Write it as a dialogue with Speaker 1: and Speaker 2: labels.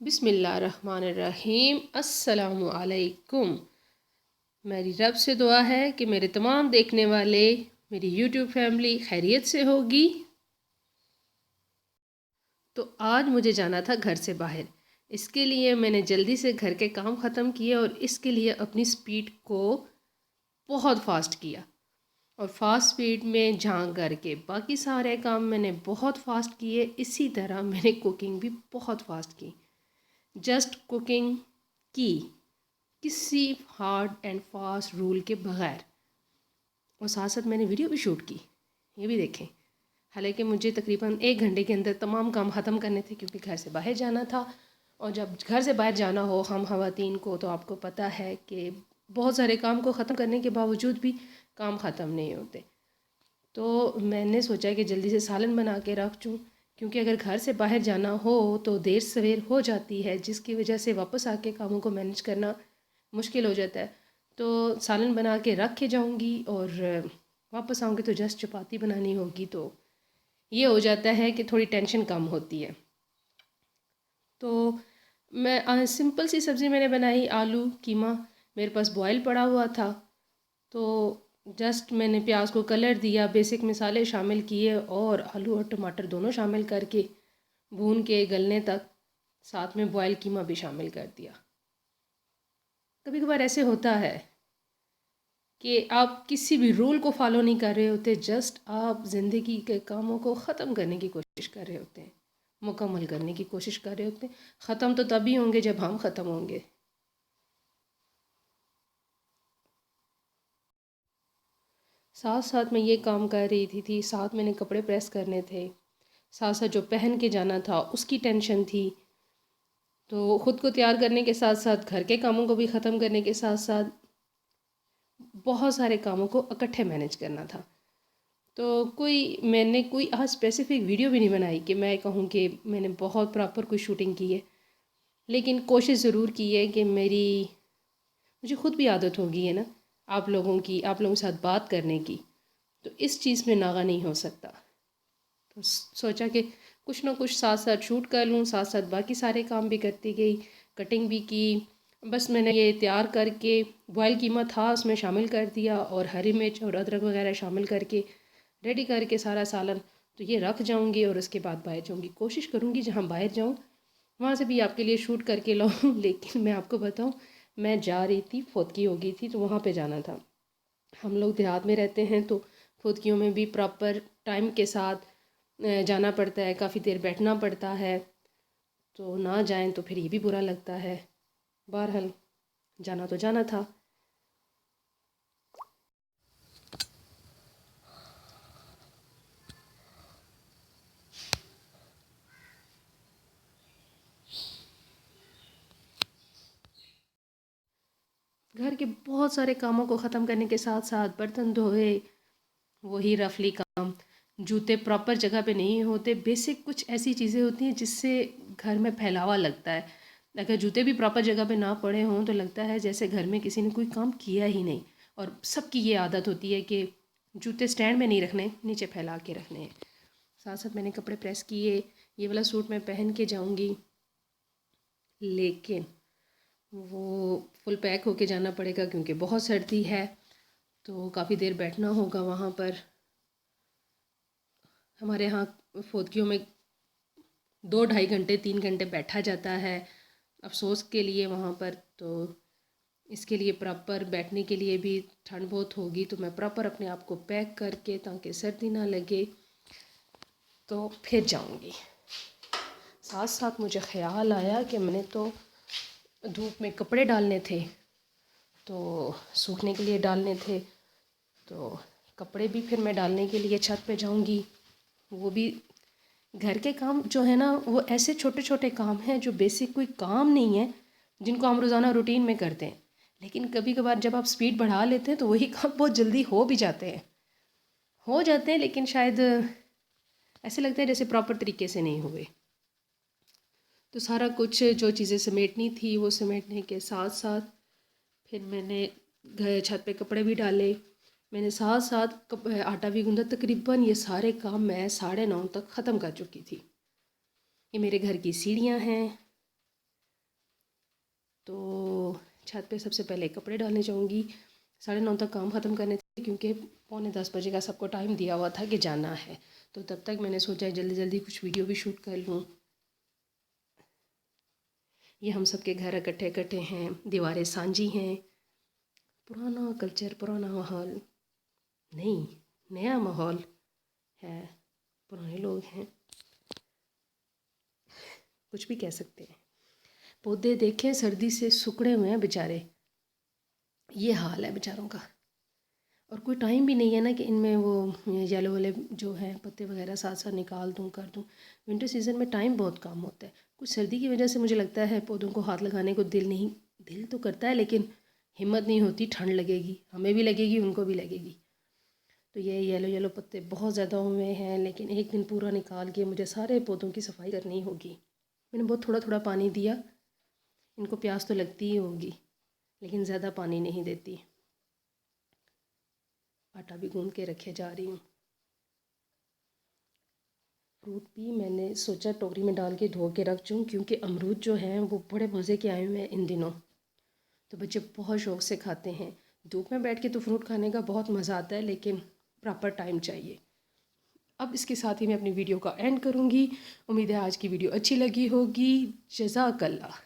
Speaker 1: बिस्मिल्लाहिर्रहमानिर्रहीम। अस्सलामु अलैकुम। मेरी रब से दुआ है कि मेरे तमाम देखने वाले मेरी यूट्यूब फैमिली खैरियत से होगी। तो आज मुझे जाना था घर से बाहर। इसके लिए मैंने जल्दी से घर के काम ख़त्म किए और इसके लिए अपनी स्पीड को बहुत फास्ट किया और फास्ट स्पीड में झांक करके बाकी सारे काम मैंने बहुत फास्ट किए। इसी तरह मैंने कुकिंग भी बहुत फास्ट की, जस्ट कुकिंग की, किसी हार्ड एंड फास्ट रूल के बग़ैर। और साथ साथ मैंने वीडियो भी शूट की, ये भी देखें। हालांकि मुझे तकरीबन 1 घंटे के अंदर तमाम काम ख़त्म करने थे क्योंकि घर से बाहर जाना था। और जब घर से बाहर जाना हो हम ख़वातीन को, तो आपको पता है कि बहुत सारे काम को ख़त्म करने के बावजूद भी काम ख़त्म नहीं होते। तो मैंने सोचा कि जल्दी से सालन बना के रख दूँ, क्योंकि अगर घर से बाहर जाना हो तो देर सवेर हो जाती है, जिसकी वजह से वापस आके कामों को मैनेज करना मुश्किल हो जाता है। तो सालन बना के रख के जाऊंगी और वापस आऊँगी तो जस्ट चपाती बनानी होगी, तो ये हो जाता है कि थोड़ी टेंशन कम होती है। तो मैं सिंपल सी सब्ज़ी मैंने बनाई, आलू कीमा मेरे पास बॉयल पड़ा हुआ था। तो जस्ट मैंने प्याज को कलर दिया, बेसिक मसाले शामिल किए और आलू और टमाटर दोनों शामिल करके भून के गलने तक साथ में बॉयल कीमा भी शामिल कर दिया। कभी कभार ऐसे होता है कि आप किसी भी रूल को फॉलो नहीं कर रहे होते, जस्ट आप ज़िंदगी के कामों को ख़त्म करने की कोशिश कर रहे होते हैं, मुकम्मल करने की कोशिश कर रहे होते हैं। ख़त्म तो तभी होंगे जब हम ख़त्म होंगे। साथ साथ मैं ये काम कर रही थी, साथ मैंने कपड़े प्रेस करने थे, साथ साथ जो पहन के जाना था उसकी टेंशन थी। तो ख़ुद को तैयार करने के साथ साथ घर के कामों को भी ख़त्म करने के साथ साथ बहुत सारे कामों को इकट्ठे मैनेज करना था। तो मैंने कोई आज स्पेसिफ़िक वीडियो भी नहीं बनाई कि मैं कहूँ कि मैंने बहुत प्रॉपर कोई शूटिंग की है, लेकिन कोशिश ज़रूर की है कि मुझे ख़ुद भी आदत हो गई है ना आप लोगों के साथ बात करने की, तो इस चीज़ में नागा नहीं हो सकता। तो सोचा कि कुछ ना कुछ साथ साथ शूट कर लूँ, साथ साथ बाकी सारे काम भी करती गई, कटिंग भी की। बस मैंने ये तैयार करके बॉयल कीमा था उसमें शामिल कर दिया और हरी मिर्च और अदरक वगैरह शामिल करके रेडी करके सारा सालन तो ये रख जाऊंगी और उसके बाद बाहर जाऊंगी। कोशिश करूंगी जहाँ बाहर जाऊँ वहाँ से भी आपके लिए शूट करके लाऊं। लेकिन मैं आपको बताऊं, मैं जा रही थी, फौतकी हो गई थी तो वहाँ पे जाना था। हम लोग देहात में रहते हैं तो फौतकियों में भी प्रॉपर टाइम के साथ जाना पड़ता है, काफ़ी देर बैठना पड़ता है। तो ना जाएं तो फिर ये भी बुरा लगता है। बहरहाल जाना तो जाना था। घर के बहुत सारे कामों को ख़त्म करने के साथ साथ बर्तन धोए, वही रफली काम, जूते प्रॉपर जगह पे नहीं होते, बेसिक कुछ ऐसी चीज़ें होती हैं जिससे घर में फैलावा लगता है। अगर जूते भी प्रॉपर जगह पे ना पड़े हों तो लगता है जैसे घर में किसी ने कोई काम किया ही नहीं। और सबकी ये आदत होती है कि जूते स्टैंड में नहीं रखने, नीचे फैला के रखने हैं। साथ साथ मैंने कपड़े प्रेस किए, ये वाला सूट मैं पहन के जाऊँगी, लेकिन वो फुल पैक होके जाना पड़ेगा क्योंकि बहुत सर्दी है, तो काफ़ी देर बैठना होगा वहाँ पर। हमारे यहाँ फौतकियों में 2 ढाई घंटे 3 घंटे बैठा जाता है अफसोस के लिए वहाँ पर। तो इसके लिए प्रॉपर बैठने के लिए भी ठंड बहुत होगी, तो मैं प्रॉपर अपने आप को पैक करके ताकि सर्दी ना लगे तो फिर जाऊँगी। साथ साथ मुझे ख़्याल आया कि मैंने तो धूप में कपड़े डालने थे, तो सूखने के लिए डालने थे, तो कपड़े भी फिर मैं डालने के लिए छत पे जाऊंगी। वो भी घर के काम जो है ना, वो ऐसे छोटे छोटे काम हैं जो बेसिक कोई काम नहीं है, जिनको हम रोज़ाना रूटीन में करते हैं, लेकिन कभी कभार जब आप स्पीड बढ़ा लेते हैं तो वही काम बहुत जल्दी हो जाते हैं, लेकिन शायद ऐसे लगता है जैसे प्रॉपर तरीके से नहीं हुए। तो सारा कुछ जो चीज़ें समेटनी थी वो समेटने के साथ साथ फिर मैंने घर छत पे कपड़े भी डाले, मैंने साथ साथ आटा भी गूंदा। तकरीबन ये सारे काम मैं 9:30 तक ख़त्म कर चुकी थी। ये मेरे घर की सीढ़ियाँ हैं, तो छत पे सबसे पहले कपड़े डालने जाऊँगी। 9:30 तक काम ख़त्म करने थे क्योंकि 9:45 बजे का सबको टाइम दिया हुआ था कि जाना है। तो तब तक मैंने सोचा जल्दी जल्दी कुछ वीडियो भी शूट कर लूँ। ये हम सब के घर इकट्ठे इकट्ठे हैं, दीवारें सांझी हैं। पुराना कल्चर, पुराना माहौल नहीं, नया माहौल है, पुराने लोग हैं, कुछ भी कह सकते हैं। पौधे देखें सर्दी से सुखड़े हुए हैं बेचारे, ये हाल है बेचारों का। और कोई टाइम भी नहीं है ना कि इनमें वो येलो वाले जो हैं पत्ते वगैरह साथ साथ निकाल दूँ कर दूँ। विंटर सीज़न में टाइम बहुत कम होता है। कुछ सर्दी की वजह से मुझे लगता है पौधों को हाथ लगाने को दिल तो करता है, लेकिन हिम्मत नहीं होती, ठंड लगेगी, हमें भी लगेगी, उनको भी लगेगी। तो ये येलो येलो पत्ते बहुत ज़्यादा हुए हैं, लेकिन एक दिन पूरा निकाल के मुझे सारे पौधों की सफाई करनी होगी। मैंने बहुत थोड़ा थोड़ा पानी दिया, इनको प्यास तो लगती ही होगी, लेकिन ज़्यादा पानी नहीं देती। आटा भी गूंद के रखे जा रही हूँ। फ्रूट भी मैंने सोचा टोकरी में डाल के धो के रख दूँ, क्योंकि अमरूद जो हैं वो बड़े मज़े के आए हुए हैं इन दिनों। तो बच्चे बहुत शौक़ से खाते हैं। धूप में बैठ के तो फ्रूट खाने का बहुत मज़ा आता है, लेकिन प्रॉपर टाइम चाहिए। अब इसके साथ ही मैं अपनी वीडियो का एंड करूँगी। उम्मीद है आज की वीडियो अच्छी लगी होगी। जज़ाकल्लाह।